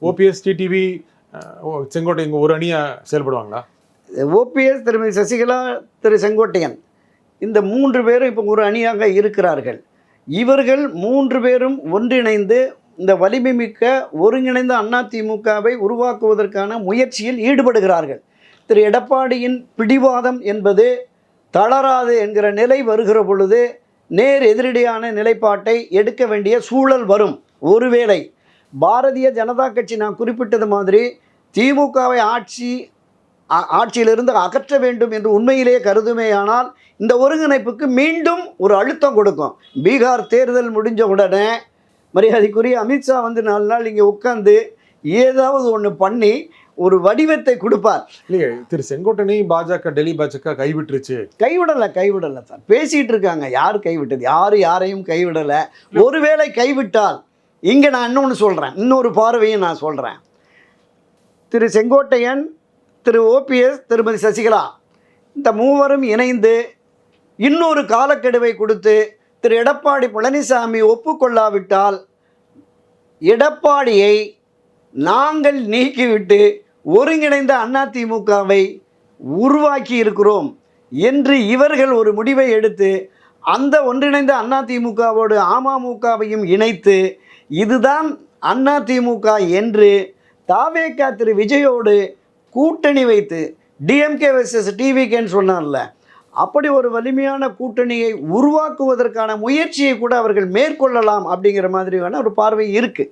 OPS, TTV, Sengottai இங்கே ஒரு அணியாக செயல்படுவாங்களா? ஓபிஎஸ், திருமதி சசிகலா, திரு செங்கோட்டையன், இந்த 3 பேரும் இப்போ ஒரு அணியாக இருக்கிறார்கள். இவர்கள் 3 பேரும் ஒன்றிணைந்து இந்த வலிமை மிக்க ஒருங்கிணைந்த அதிமுகவை உருவாக்குவதற்கான முயற்சியில் ஈடுபடுகிறார்கள். திரு எடப்பாடியின் பிடிவாதம் என்பது தளராது என்கிற நிலை வருகிற பொழுது நேர் எதிரடியான நிலைப்பாட்டை எடுக்க வேண்டிய சூழல் வரும். ஒருவேளை பாரதிய ஜனதா கட்சி நான் குறிப்பிட்டது மாதிரி திமுகவை ஆட்சியிலிருந்து அகற்ற வேண்டும் என்று உண்மையிலேயே கருதுமேயானால் இந்த ஒருங்கிணைப்புக்கு மீண்டும் ஒரு அழுத்தம் கொடுக்கும். பீகார் தேர்தல் முடிஞ்ச உடனே மரியாதைக்குரிய அமித்ஷா வந்து 4 நாள் இங்கே உட்காந்து ஏதாவது ஒன்று பண்ணி ஒரு வடிவத்தை கொடுப்பார். இல்லைங்க, திரு செங்கோட்டனை பாஜக, டெல்லி பாஜக கைவிட்டுருச்சு. கைவிடலை சார், பேசிகிட்டு இருக்காங்க. யார் கைவிட்டது? யாரையும் கைவிடலை. ஒருவேளை கைவிட்டால் இங்கே நான் இன்னொன்று சொல்கிறேன், இன்னொரு பார்வையும் நான் சொல்கிறேன். திரு செங்கோட்டையன், திரு ஓபிஎஸ், திருமதி சசிகலா, இந்த 3வரும் இணைந்து இன்னொரு காலக்கெடுவை கொடுத்து திரு எடப்பாடி பழனிசாமி ஒப்புக்கொள்ளாவிட்டால் எடப்பாடியை நாங்கள் நீக்கிவிட்டு ஒருங்கிணைந்த அதிமுகவை உருவாக்கி இருக்கிறோம் என்று இவர்கள் ஒரு முடிவை எடுத்து அந்த ஒன்றிணைந்த அதிமுகவோடு அமமுகவையும் இணைத்து இதுதான் அதிமுக என்று தாவேகா திரு விஜயோடு கூட்டணி வைத்து டிஎம்கே வெர்சஸ் டிவிகேன்னு சொன்னார்ல, அப்படி ஒரு வலிமையான கூட்டணியை உருவாக்குவதற்கான முயற்சியை கூட அவர்கள் மேற்கொள்ளலாம் அப்படிங்கிற மாதிரியான ஒரு பார்வை இருக்குது.